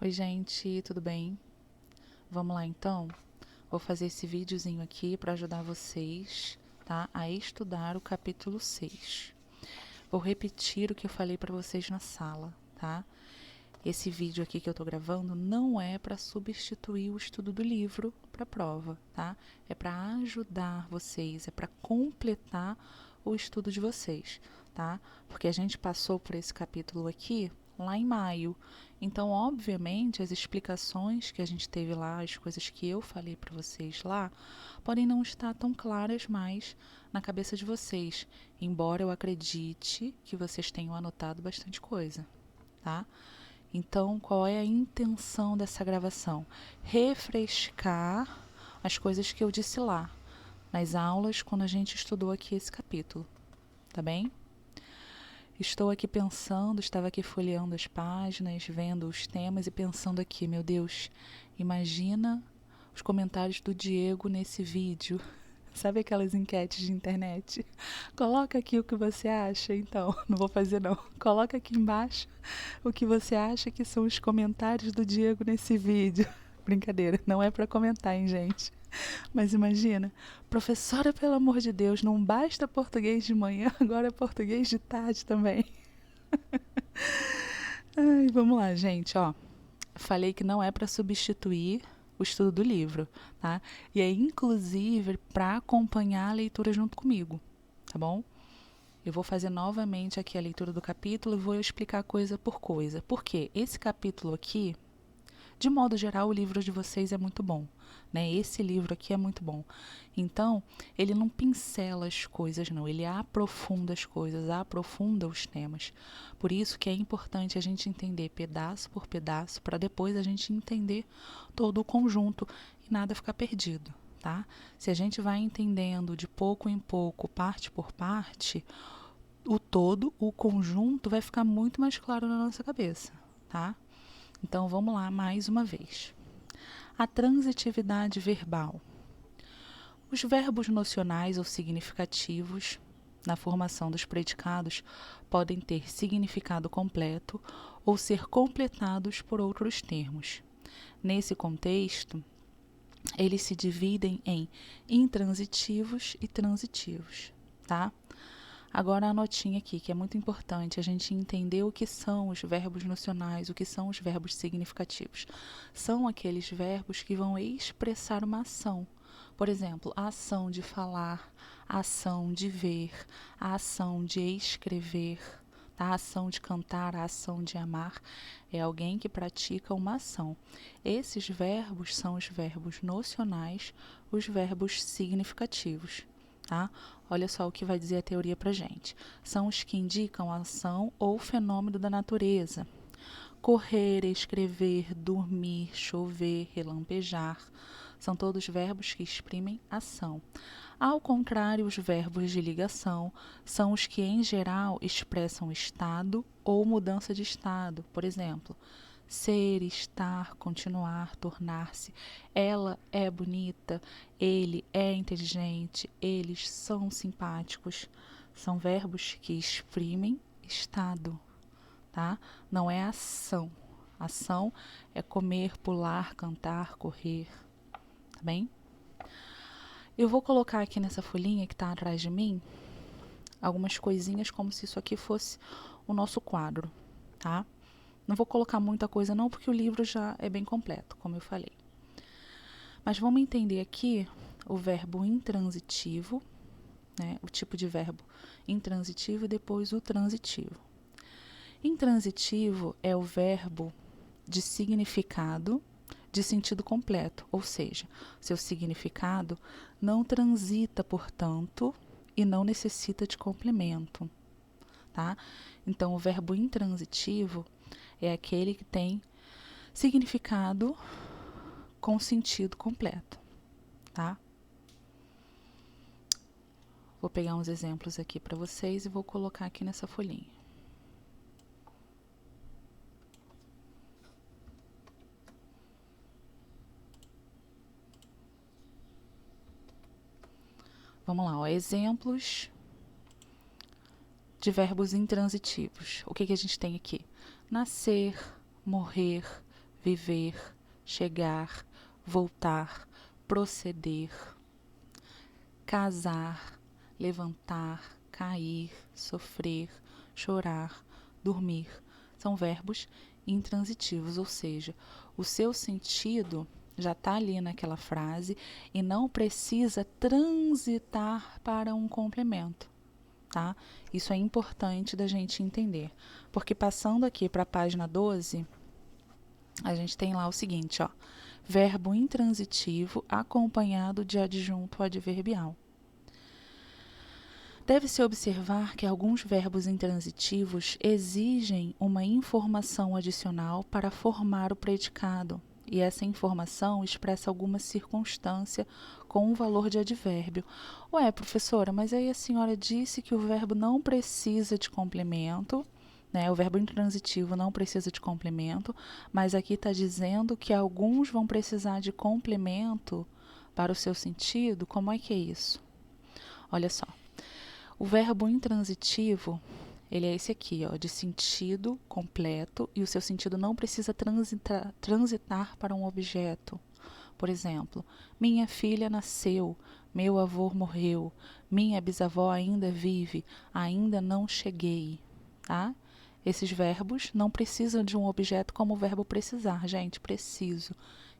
Oi gente, tudo bem? Vamos lá então? Vou fazer esse videozinho aqui para ajudar vocês, tá? A estudar o capítulo 6. Vou repetir o que eu falei para vocês na sala, tá? Esse vídeo aqui que eu tô gravando não é para substituir o estudo do livro para a prova, tá? É para ajudar vocês, é para completar o estudo de vocês, tá? Porque a gente passou por esse capítulo aqui lá em maio. Então, obviamente, as explicações que a gente teve lá, as coisas que eu falei para vocês lá, podem não estar tão claras mais na cabeça de vocês, embora eu acredite que vocês tenham anotado bastante coisa, tá? Então, qual é a intenção dessa gravação? Refrescar as coisas que eu disse lá, nas aulas, quando a gente estudou aqui esse capítulo, tá bem? Estou aqui pensando, estava aqui folheando as páginas, vendo os temas e pensando aqui, meu Deus, imagina os comentários do Diego nesse vídeo. Sabe aquelas enquetes de internet? Coloca aqui o que você acha, então. Não vou fazer não. Coloca aqui embaixo o que você acha que são os comentários do Diego nesse vídeo. Brincadeira, não é para comentar, hein, gente? Mas imagina, professora, pelo amor de Deus, não basta português de manhã, agora é português de tarde também. Ai, vamos lá, gente, ó. Falei que não é para substituir o estudo do livro, tá? E é inclusive para acompanhar a leitura junto comigo, tá bom? Eu vou fazer novamente aqui a leitura do capítulo e vou explicar coisa por coisa. Por quê? Esse capítulo aqui, de modo geral, o livro de vocês é muito bom, né? Esse livro aqui é muito bom. Então, ele não pincela as coisas, não. Ele aprofunda as coisas, aprofunda os temas. Por isso que é importante a gente entender pedaço por pedaço, para depois a gente entender todo o conjunto e nada ficar perdido, tá? Se a gente vai entendendo de pouco em pouco, parte por parte, o todo, o conjunto vai ficar muito mais claro na nossa cabeça, tá? Então vamos lá mais uma vez. A transitividade verbal. Os verbos nocionais ou significativos na formação dos predicados podem ter significado completo ou ser completados por outros termos. Nesse contexto, eles se dividem em intransitivos e transitivos, tá? Agora a notinha aqui, que é muito importante a gente entender o que são os verbos nocionais, o que são os verbos significativos. São aqueles verbos que vão expressar uma ação. Por exemplo, a ação de falar, a ação de ver, a ação de escrever, a ação de cantar, a ação de amar. É alguém que pratica uma ação. Esses verbos são os verbos nocionais, os verbos significativos, tá? Olha só o que vai dizer a teoria para gente. São os que indicam a ação ou fenômeno da natureza. Correr, escrever, dormir, chover, relampejar. São todos verbos que exprimem ação. Ao contrário, os verbos de ligação são os que, em geral, expressam estado ou mudança de estado. Por exemplo, ser, estar, continuar, tornar-se. Ela é bonita, ele é inteligente, eles são simpáticos. São verbos que exprimem estado, tá? Não é ação. Ação é comer, pular, cantar, correr, tá bem? Eu vou colocar aqui nessa folhinha que está atrás de mim algumas coisinhas como se isso aqui fosse o nosso quadro, tá? Não vou colocar muita coisa não, porque o livro já é bem completo, como eu falei. Mas vamos entender aqui o verbo intransitivo, né? O tipo de verbo intransitivo e depois o transitivo. Intransitivo é o verbo de significado de sentido completo, ou seja, seu significado não transita, portanto, e não necessita de complemento, tá? Então, o verbo intransitivo é aquele que tem significado com sentido completo, tá? Vou pegar uns exemplos aqui para vocês e vou colocar aqui nessa folhinha. Vamos lá, ó, exemplos de verbos intransitivos. O que a gente tem aqui? Nascer, morrer, viver, chegar, voltar, proceder, casar, levantar, cair, sofrer, chorar, dormir. São verbos intransitivos, ou seja, o seu sentido já está ali naquela frase e não precisa transitar para um complemento, tá? Isso é importante da gente entender, porque passando aqui para a página 12, a gente tem lá o seguinte, ó, verbo intransitivo acompanhado de adjunto adverbial. Deve-se observar que alguns verbos intransitivos exigem uma informação adicional para formar o predicado, e essa informação expressa alguma circunstância com um valor de advérbio. Ué, professora, mas aí a senhora disse que o verbo não precisa de complemento, né? O verbo intransitivo não precisa de complemento, mas aqui está dizendo que alguns vão precisar de complemento para o seu sentido. Como é que é isso? Olha só. O verbo intransitivo, ele é esse aqui, ó, de sentido completo, e o seu sentido não precisa transitar para um objeto. Por exemplo, minha filha nasceu, meu avô morreu, minha bisavó ainda vive, ainda não cheguei, tá? Esses verbos não precisam de um objeto como o verbo precisar, gente, preciso.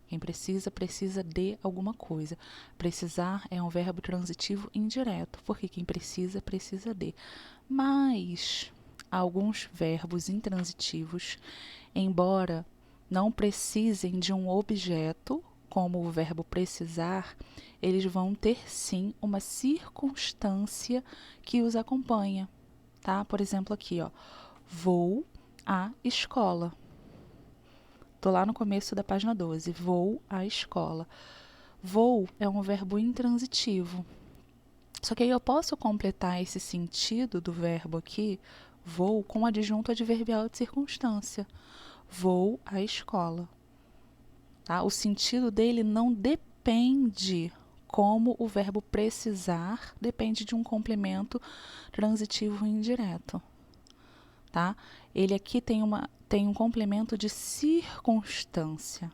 Quem precisa, precisa de alguma coisa. Precisar é um verbo transitivo indireto, porque quem precisa, precisa de. Mas alguns verbos intransitivos, embora não precisem de um objeto, como o verbo precisar, eles vão ter sim uma circunstância que os acompanha, tá? Por exemplo, aqui, ó, vou à escola. Estou lá no começo da página 12. Vou à escola. Vou é um verbo intransitivo. Só que aí eu posso completar esse sentido do verbo aqui, vou, com adjunto adverbial de circunstância. Vou à escola. Tá? O sentido dele não depende, como o verbo precisar depende de um complemento transitivo indireto. Tá? Ele aqui tem um complemento de circunstância.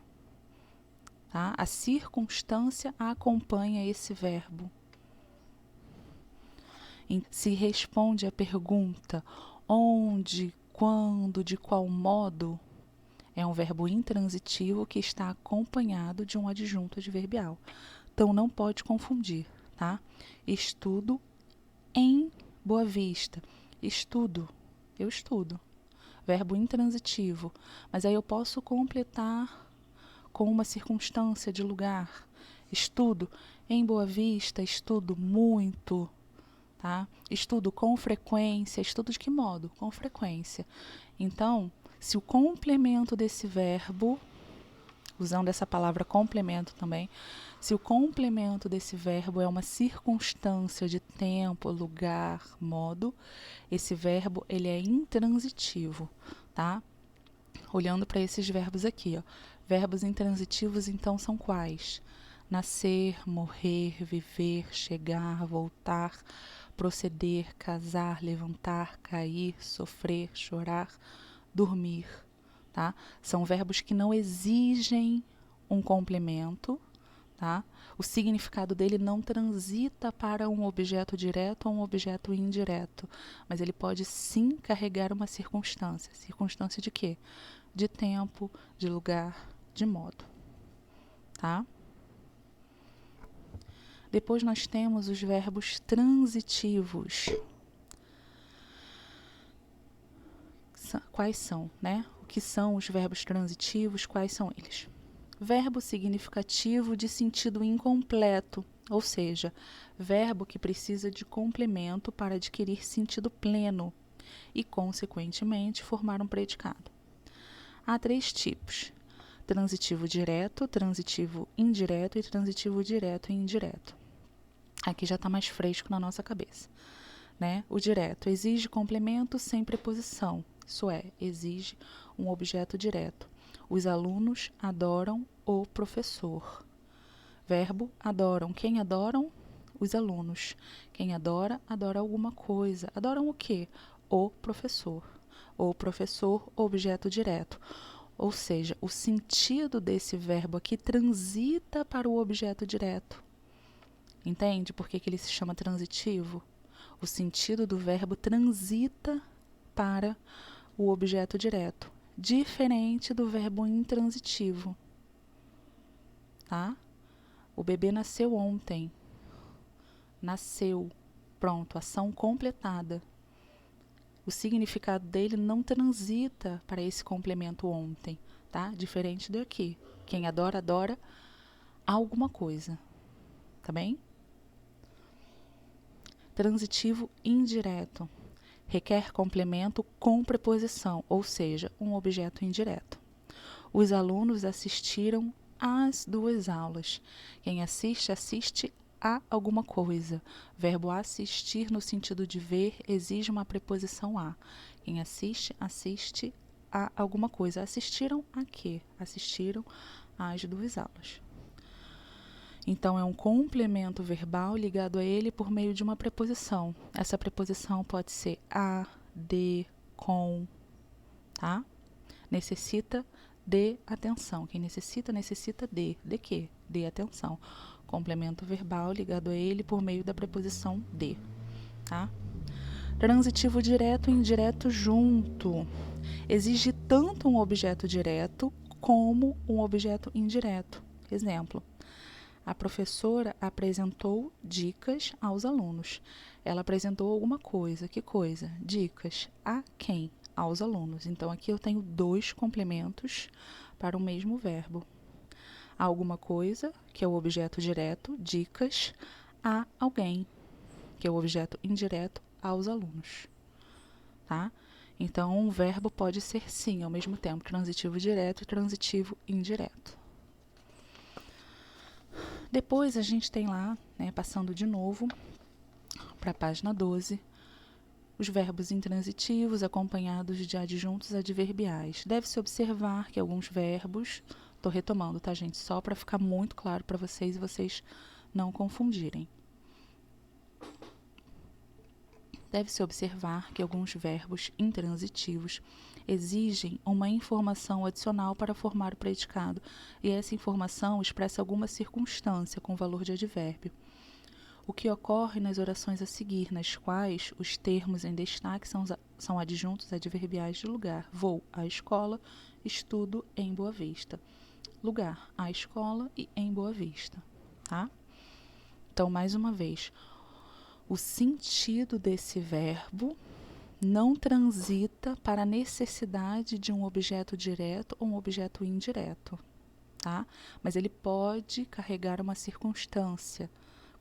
Tá? A circunstância acompanha esse verbo. Se responde à pergunta onde, quando, de qual modo, é um verbo intransitivo que está acompanhado de um adjunto adverbial. Então, não pode confundir, tá? Estudo em Boa Vista. Estudo. Eu estudo. Verbo intransitivo. Mas aí eu posso completar com uma circunstância de lugar. Estudo em Boa Vista, estudo muito, tá? Estudo com frequência. Estudo de que modo? Com frequência. Então, se o complemento desse verbo, usando essa palavra complemento também, se o complemento desse verbo é uma circunstância de tempo, lugar, modo, esse verbo ele é intransitivo, tá? Olhando para esses verbos aqui, ó. Verbos intransitivos, então, são quais? Nascer, morrer, viver, chegar, voltar, proceder, casar, levantar, cair, sofrer, chorar, dormir, tá? São verbos que não exigem um complemento, tá? O significado dele não transita para um objeto direto ou um objeto indireto, mas ele pode sim carregar uma circunstância. Circunstância de quê? De tempo, de lugar, de modo, tá? Depois nós temos os verbos transitivos. Quais são, né? O que são os verbos transitivos? Quais são eles? Verbo significativo de sentido incompleto, ou seja, verbo que precisa de complemento para adquirir sentido pleno e, consequentemente, formar um predicado. Há 3 tipos: transitivo direto, transitivo indireto e transitivo direto e indireto. Aqui já está mais fresco na nossa cabeça, né? O direto exige complemento sem preposição, isso é, exige um objeto direto. Os alunos adoram o professor. Verbo adoram. Quem adoram? Os alunos. Quem adora, adora alguma coisa. Adoram o quê? o professor objeto direto. Ou seja, o sentido desse verbo aqui transita para o objeto direto. Entende por que ele se chama transitivo? O sentido do verbo transita para o objeto direto, diferente do verbo intransitivo. Tá? O bebê nasceu ontem. Nasceu. Pronto, ação completada. O significado dele não transita para esse complemento ontem, tá? Diferente daqui. Quem adora, adora alguma coisa. Tá bem? Transitivo indireto. Requer complemento com preposição, ou seja, um objeto indireto. Os alunos assistiram às 2 aulas. Quem assiste, assiste a alguma coisa. Verbo assistir no sentido de ver exige uma preposição a. Quem assiste, assiste a alguma coisa. Assistiram a quê? Assistiram às 2 aulas. Então, é um complemento verbal ligado a ele por meio de uma preposição. Essa preposição pode ser a, de, com, tá? Necessita de atenção. Quem necessita, necessita de. De quê? De atenção. Complemento verbal ligado a ele por meio da preposição de, tá? Transitivo direto e indireto junto. Exige tanto um objeto direto como um objeto indireto. Exemplo. A professora apresentou dicas aos alunos. Ela apresentou alguma coisa. Que coisa? Dicas. A quem? Aos alunos. Então, aqui eu tenho 2 complementos para o mesmo verbo. Alguma coisa, que é o objeto direto, dicas, a alguém, que é o objeto indireto, aos alunos. Tá? Então, um verbo pode ser, sim, ao mesmo tempo, transitivo direto e transitivo indireto. Depois, a gente tem lá, né, passando de novo para a página 12, os verbos intransitivos acompanhados de adjuntos adverbiais. Deve-se observar que alguns verbos, estou retomando, tá, gente? Só para ficar muito claro para vocês e vocês não confundirem. Deve-se observar que alguns verbos intransitivos exigem uma informação adicional para formar o predicado, e essa informação expressa alguma circunstância com valor de advérbio. O que ocorre nas orações a seguir, nas quais os termos em destaque são adjuntos adverbiais de lugar. Vou à escola, estudo em Boa Vista. Lugar, à escola e em Boa Vista. Tá? Então, mais uma vez, o sentido desse verbo não transita para a necessidade de um objeto direto ou um objeto indireto. Tá? Mas ele pode carregar uma circunstância,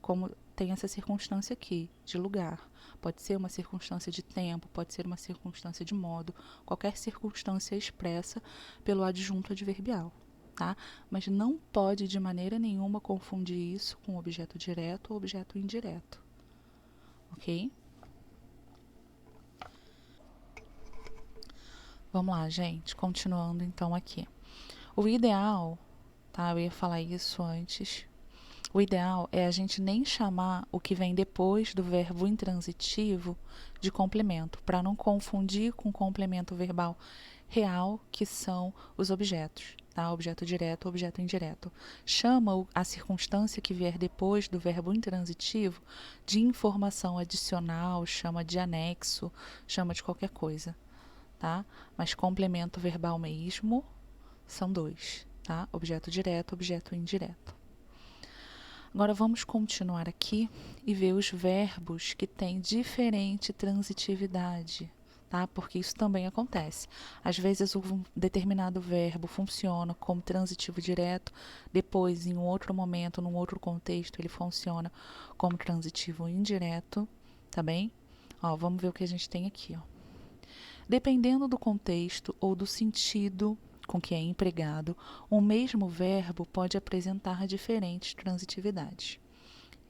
como tem essa circunstância aqui, de lugar. Pode ser uma circunstância de tempo, pode ser uma circunstância de modo, qualquer circunstância expressa pelo adjunto adverbial, tá? Mas não pode de maneira nenhuma confundir isso com objeto direto ou objeto indireto, ok? Vamos lá, gente, continuando então aqui. O ideal, tá? Eu ia falar isso antes. O ideal é a gente nem chamar o que vem depois do verbo intransitivo de complemento, para não confundir com o complemento verbal real, que são os objetos, tá? Objeto direto, objeto indireto. Chama a circunstância que vier depois do verbo intransitivo de informação adicional, chama de anexo, chama de qualquer coisa, tá? Mas complemento verbal mesmo são 2, tá? Objeto direto, objeto indireto. Agora, vamos continuar aqui e ver os verbos que têm diferente transitividade, tá? Porque isso também acontece. Às vezes, um determinado verbo funciona como transitivo direto, depois, em um outro momento, num outro contexto, ele funciona como transitivo indireto, tá bem? Ó, vamos ver o que a gente tem aqui, ó. Dependendo do contexto ou do sentido com que é empregado, o mesmo verbo pode apresentar diferentes transitividades.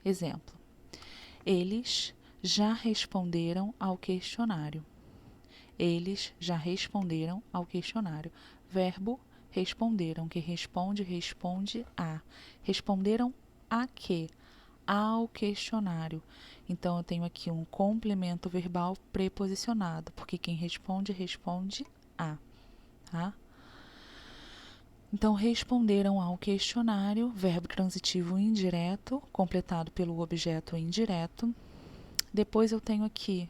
Exemplo: eles já responderam ao questionário. Eles já responderam ao questionário. Verbo responderam, que responde, responde a. Responderam a quê? ao questionário. Então, eu tenho aqui um complemento verbal preposicionado, porque quem responde, responde a, tá? Então, responderam ao questionário, verbo transitivo indireto, completado pelo objeto indireto. Depois eu tenho aqui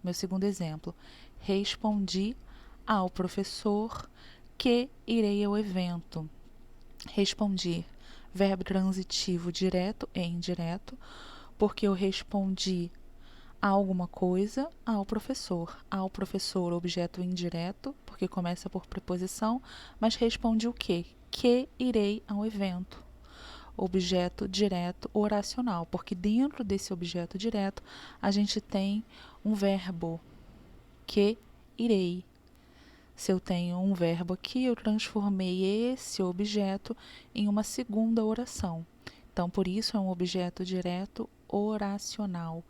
meu segundo exemplo. Respondi ao professor que irei ao evento. Respondi, verbo transitivo direto e indireto, porque eu respondi a alguma coisa ao professor. Ao professor, objeto indireto, porque começa por preposição, mas respondi o quê? Que irei ao evento. Objeto direto oracional, porque dentro desse objeto direto a gente tem um verbo, que irei. Se eu tenho um verbo aqui, eu transformei esse objeto em uma segunda oração. Então, por isso é um objeto direto oracional.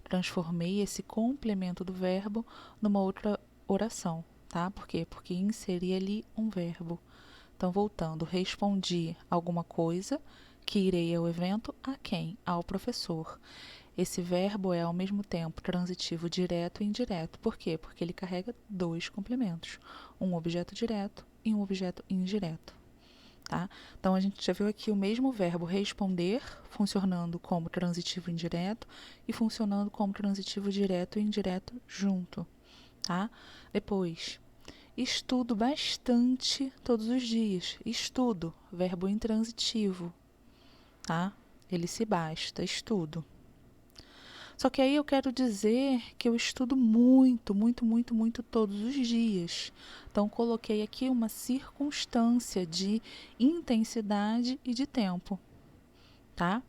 Transformei esse complemento do verbo numa outra oração, tá? Por quê? Porque inseri ali um verbo. Então, voltando, respondi alguma coisa, que irei ao evento, a quem? Ao professor. Esse verbo é, ao mesmo tempo, transitivo direto e indireto. Por quê? Porque ele carrega dois complementos, um objeto direto e um objeto indireto. Tá? Então, a gente já viu aqui o mesmo verbo responder, funcionando como transitivo indireto e funcionando como transitivo direto e indireto junto. Tá? Depois, estudo bastante todos os dias. Estudo, verbo intransitivo. Tá? Ele se basta, estudo. Só que aí eu quero dizer que eu estudo muito, muito, muito, muito todos os dias. Então, coloquei aqui uma circunstância de intensidade e de tempo, tá?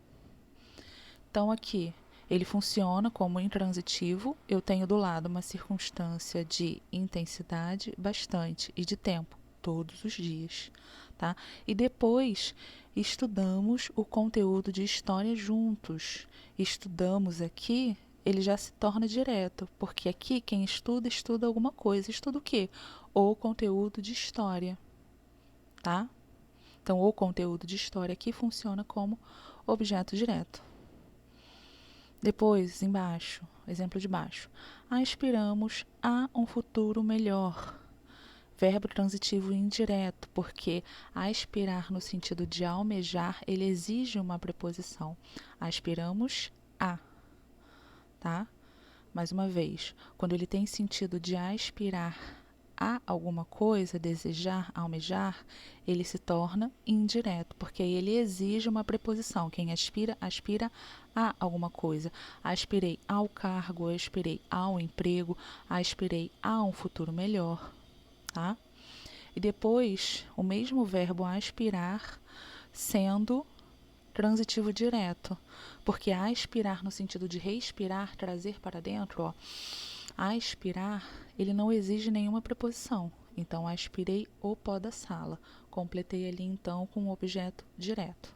Então, aqui, ele funciona como intransitivo. Eu tenho do lado uma circunstância de intensidade bastante e de tempo, todos os dias, tá? E depois estudamos o conteúdo de história juntos. Estudamos aqui, ele já se torna direto, porque aqui quem estuda, estuda alguma coisa. Estuda o quê? O conteúdo de história, tá? Então, o conteúdo de história aqui funciona como objeto direto. Depois, embaixo, exemplo de baixo. Aspiramos a um futuro melhor. Verbo transitivo indireto, porque aspirar no sentido de almejar, ele exige uma preposição. Aspiramos a, tá? Mais uma vez, quando ele tem sentido de aspirar a alguma coisa, desejar, almejar, ele se torna indireto, porque ele exige uma preposição. Quem aspira, aspira a alguma coisa. Aspirei ao cargo, aspirei ao emprego, aspirei a um futuro melhor, tá? E depois, o mesmo verbo aspirar sendo transitivo direto, porque aspirar no sentido de respirar, trazer para dentro, ó, aspirar, ele não exige nenhuma preposição. Então, aspirei o pó da sala. Completei ali, então, com o objeto direto,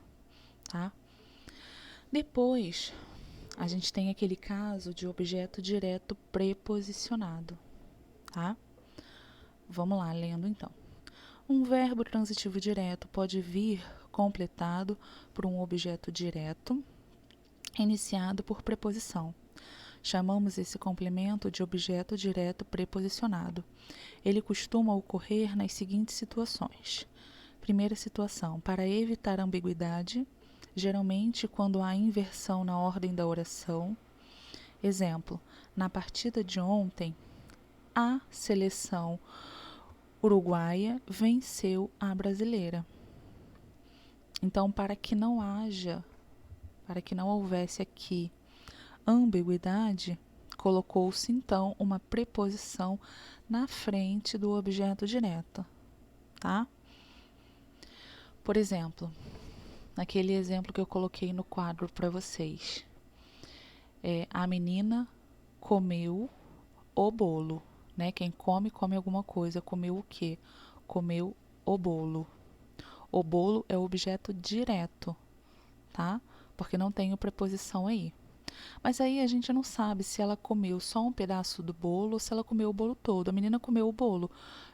tá? Depois, a gente tem aquele caso de objeto direto preposicionado, tá? Vamos lá, lendo então. Um verbo transitivo direto pode vir completado por um objeto direto, iniciado por preposição. Chamamos esse complemento de objeto direto preposicionado. Ele costuma ocorrer nas seguintes situações. Primeira situação, para evitar ambiguidade, geralmente quando há inversão na ordem da oração. Exemplo, na partida de ontem, a seleção uruguaia venceu a brasileira. Então, para que não houvesse aqui ambiguidade, colocou-se então uma preposição na frente do objeto direto, tá? Por exemplo, naquele exemplo que eu coloquei no quadro para vocês, a menina comeu o bolo, né? Quem come, come alguma coisa. Comeu o quê? Comeu o bolo. O bolo é o objeto direto, tá? Porque não tem preposição aí. Mas aí a gente não sabe se ela comeu só um pedaço do bolo ou se ela comeu o bolo todo. A menina comeu o bolo.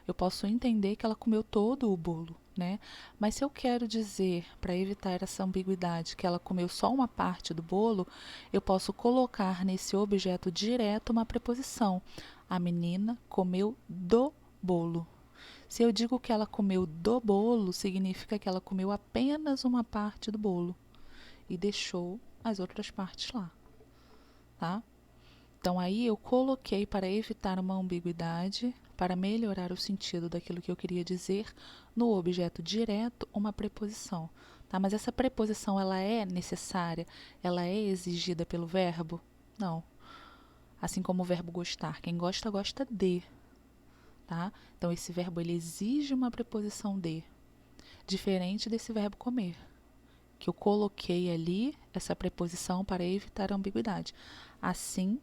Eu posso entender que ela comeu todo o bolo, né? Mas se eu quero dizer, para evitar essa ambiguidade, que ela comeu só uma parte do bolo, eu posso colocar nesse objeto direto uma preposição. A menina comeu do bolo. Se eu digo que ela comeu do bolo, significa que ela comeu apenas uma parte do bolo e deixou as outras partes lá, tá? Então aí eu coloquei, para evitar uma ambiguidade, para melhorar o sentido daquilo que eu queria dizer, no objeto direto uma preposição, tá? Mas essa preposição, ela é necessária? Ela é exigida pelo verbo? Não. Assim como o verbo gostar. Quem gosta, gosta de, tá? Então esse verbo, ele exige uma preposição de, diferente desse verbo comer, que eu coloquei ali essa preposição para evitar a ambiguidade. Assim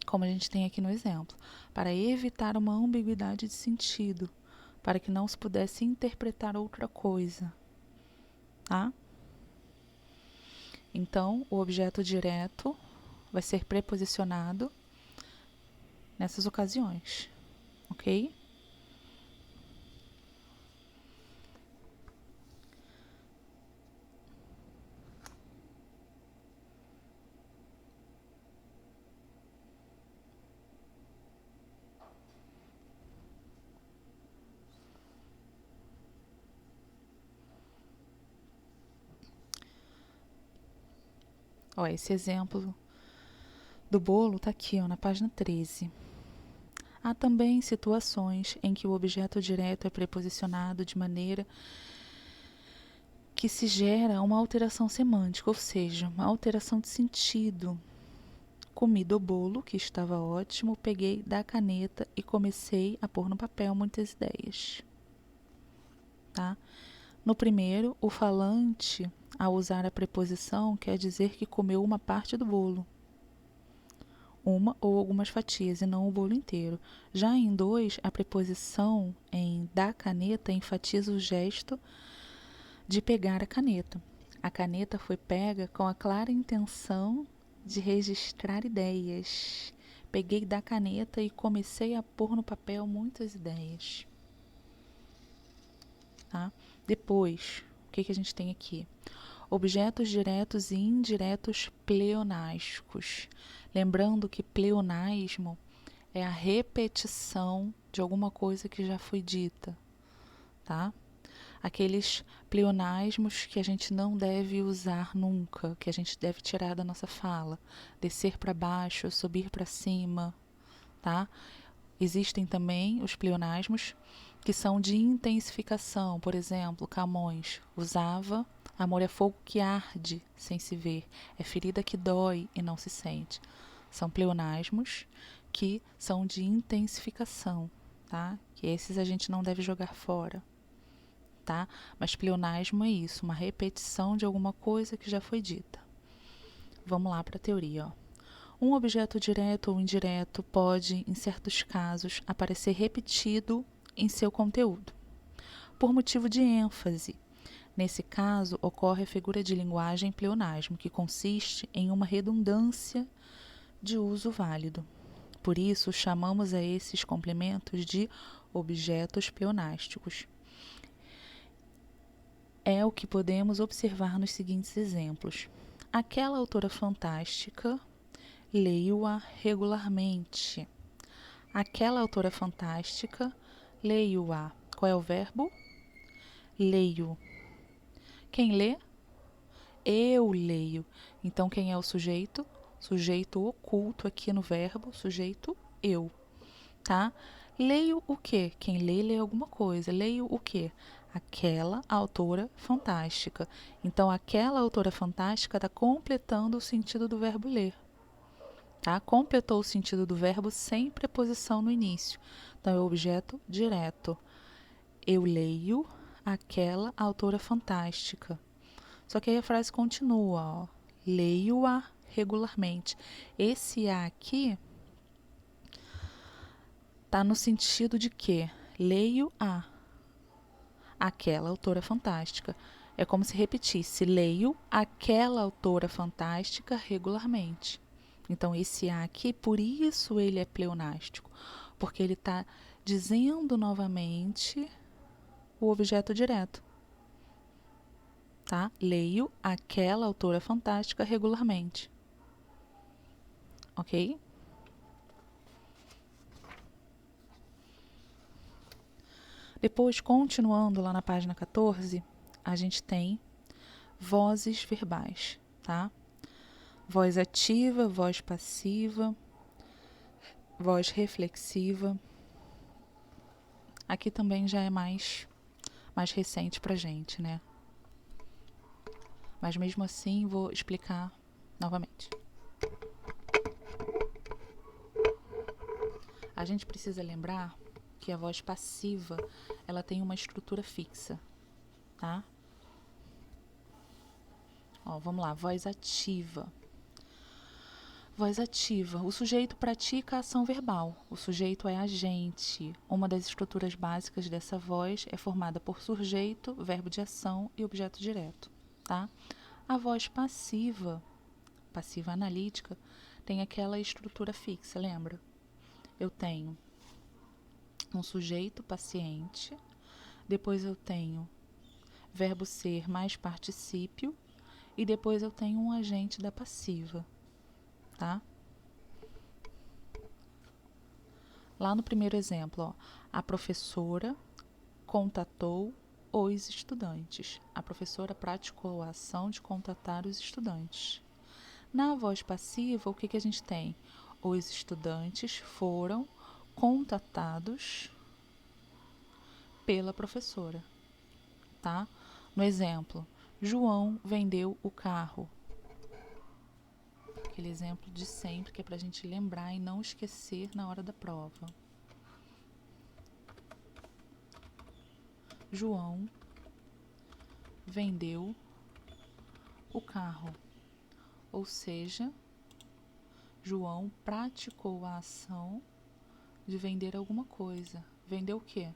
como a gente tem aqui no exemplo, para evitar uma ambiguidade de sentido, para que não se pudesse interpretar outra coisa, tá? Então, o objeto direto vai ser preposicionado nessas ocasiões, ok? Ó, esse exemplo do bolo está aqui, ó, na página 13. Há também situações em que o objeto direto é preposicionado de maneira que se gera uma alteração semântica, ou seja, uma alteração de sentido. Comi do bolo, que estava ótimo, peguei da caneta e comecei a pôr no papel muitas ideias. Tá? No primeiro, o falante, ao usar a preposição, quer dizer que comeu uma parte do bolo, uma ou algumas fatias, e não o bolo inteiro. Já em dois, a preposição em da caneta enfatiza o gesto de pegar a caneta. A caneta foi pega com a clara intenção de registrar ideias. Peguei da caneta e comecei a pôr no papel muitas ideias. Tá? Depois, o que a gente tem aqui? Objetos diretos e indiretos pleonásticos. Lembrando que pleonasmo é a repetição de alguma coisa que já foi dita, tá? Aqueles pleonasmos que a gente não deve usar nunca, que a gente deve tirar da nossa fala. Descer para baixo, subir para cima, tá? Existem também os pleonasmos que são de intensificação. Por exemplo, Camões usava: amor é fogo que arde sem se ver, é ferida que dói e não se sente. São pleonasmos que são de intensificação, tá? Que esses a gente não deve jogar fora. Tá? Mas pleonasmo é isso, uma repetição de alguma coisa que já foi dita. Vamos lá para a teoria. Ó. Um objeto direto ou indireto pode, em certos casos, aparecer repetido em seu conteúdo, por motivo de ênfase. Nesse caso, ocorre a figura de linguagem pleonasmo, que consiste em uma redundância de uso válido. Por isso, chamamos a esses complementos de objetos pleonásticos. É o que podemos observar nos seguintes exemplos. Aquela autora fantástica, leio-a regularmente. Aquela autora fantástica, leio-a. Qual é o verbo? Leio. Quem lê? Eu leio. Então, quem é o sujeito? Sujeito oculto aqui no verbo, sujeito eu, tá? Leio o quê? Quem lê, lê alguma coisa. Leio o quê? Aquela autora fantástica. Então, aquela autora fantástica está completando o sentido do verbo ler. Tá? Completou o sentido do verbo sem preposição no início. Então, é o objeto direto. Eu leio aquela autora fantástica. Só que aí a frase continua, ó. Leio-a regularmente. Esse a aqui está no sentido de que leio a aquela autora fantástica. É como se repetisse, leio aquela autora fantástica regularmente. Então, esse a aqui, por isso ele é pleonástico, porque ele está dizendo novamente o objeto direto. Tá? Leio aquela autora fantástica regularmente. Ok? Depois, continuando lá na página 14, a gente tem vozes verbais, tá? Voz ativa, voz passiva, voz reflexiva. Aqui também já é mais recente pra gente, né? Mas mesmo assim, vou explicar novamente. A gente precisa lembrar que a voz passiva, ela tem uma estrutura fixa, tá? Ó, vamos lá, voz ativa. Voz ativa. O sujeito pratica a ação verbal. O sujeito é agente. Uma das estruturas básicas dessa voz é formada por sujeito, verbo de ação e objeto direto, tá? A voz passiva, passiva analítica, tem aquela estrutura fixa, lembra? Eu tenho um sujeito paciente, depois eu tenho verbo ser mais particípio e depois eu tenho um agente da passiva, tá? Lá no primeiro exemplo, ó, a professora contatou os estudantes. A professora praticou a ação de contatar os estudantes. Na voz passiva, o que a gente tem? Os estudantes foram contatados pela professora, tá? No exemplo, João vendeu o carro. Aquele exemplo de sempre que é para a gente lembrar e não esquecer na hora da prova. João vendeu o carro. Ou seja, João praticou a ação de vender alguma coisa. Vender o quê?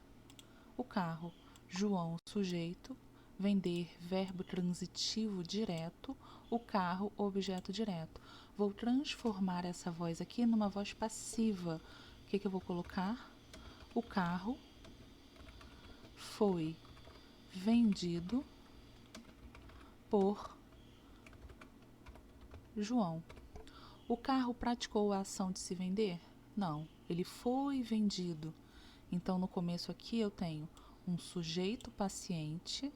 O carro. João, sujeito. Vender, verbo transitivo direto. O carro, objeto direto. Vou transformar essa voz aqui numa voz passiva. O que eu vou colocar? O carro foi vendido por João. O carro praticou a ação de se vender? Não, ele foi vendido. Então, no começo aqui eu tenho um sujeito paciente,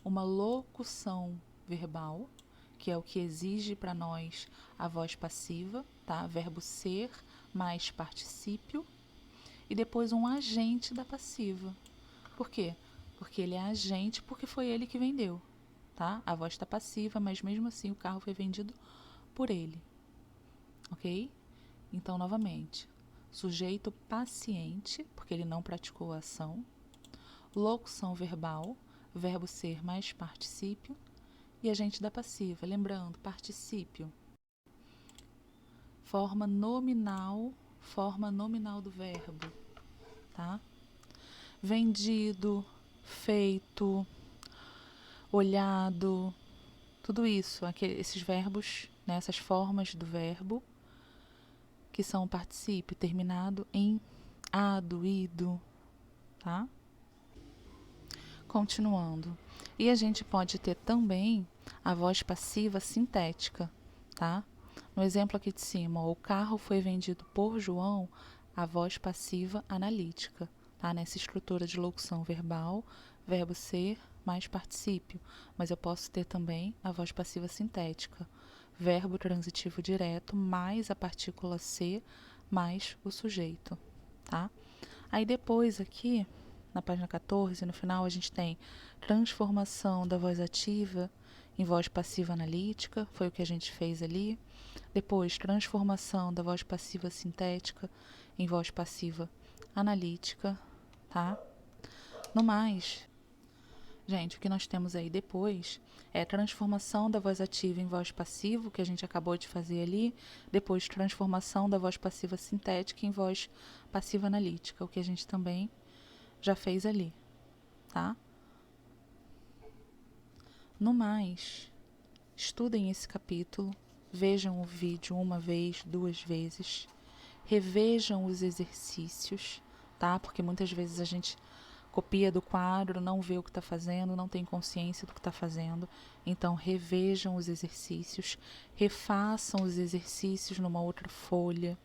uma locução verbal, que é o que exige para nós a voz passiva, tá? Verbo ser mais particípio, e depois um agente da passiva. Por quê? Porque ele é agente, porque foi ele que vendeu, tá? A voz está passiva, mas mesmo assim o carro foi vendido por ele, ok? Então, novamente, sujeito paciente, porque ele não praticou a ação, locução verbal, verbo ser mais particípio, e agente da passiva. Lembrando, particípio, forma nominal do verbo, tá? Vendido, feito, olhado, tudo isso, esses verbos, né, essas formas do verbo que são particípio terminado em ado, ido, tá? Continuando. E a gente pode ter também a voz passiva sintética, tá? No exemplo aqui de cima, o carro foi vendido por João, a voz passiva analítica, tá? Nessa estrutura de locução verbal, verbo ser mais particípio, mas eu posso ter também a voz passiva sintética, verbo transitivo direto mais a partícula ser mais o sujeito, tá? Aí depois aqui, na página 14, no final, a gente tem transformação da voz ativa em voz passiva analítica, foi o que a gente fez ali. Depois, transformação da voz passiva sintética em voz passiva analítica, tá? No mais, gente, o que nós temos aí depois é transformação da voz ativa em voz passiva, que a gente acabou de fazer ali. Depois, transformação da voz passiva sintética em voz passiva analítica, o que a gente também já fez ali, tá? No mais, estudem esse capítulo, vejam o vídeo uma vez, duas vezes, revejam os exercícios, tá? Porque muitas vezes a gente copia do quadro, não vê o que está fazendo, não tem consciência do que está fazendo. Então, revejam os exercícios, refaçam os exercícios numa outra folha,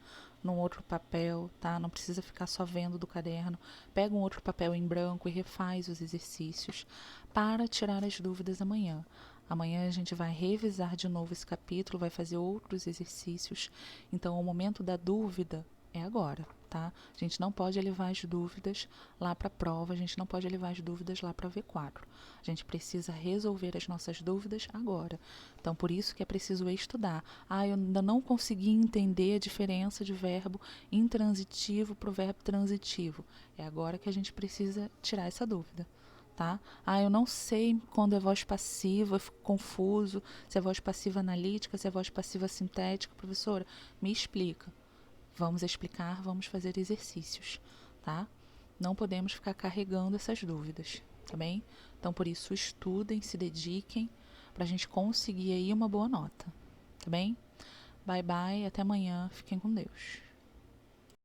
num outro papel, tá? Não precisa ficar só vendo do caderno. Pega um outro papel em branco e refaz os exercícios para tirar as dúvidas amanhã. Amanhã a gente vai revisar de novo esse capítulo, vai fazer outros exercícios. Então, o momento da dúvida é agora, tá? A gente não pode levar as dúvidas lá para a prova, a gente não pode levar as dúvidas lá para V4. A gente precisa resolver as nossas dúvidas agora. Então, por isso que é preciso estudar. Ah, eu ainda não consegui entender a diferença de verbo intransitivo para o verbo transitivo. É agora que a gente precisa tirar essa dúvida. Tá? Ah, eu não sei quando é voz passiva, eu fico confuso, se é voz passiva analítica, se é voz passiva sintética. Professora, me explica. Vamos explicar, vamos fazer exercícios, tá? Não podemos ficar carregando essas dúvidas, tá bem? Então, por isso, estudem, se dediquem, para a gente conseguir aí uma boa nota, tá bem? Bye, bye, até amanhã, fiquem com Deus.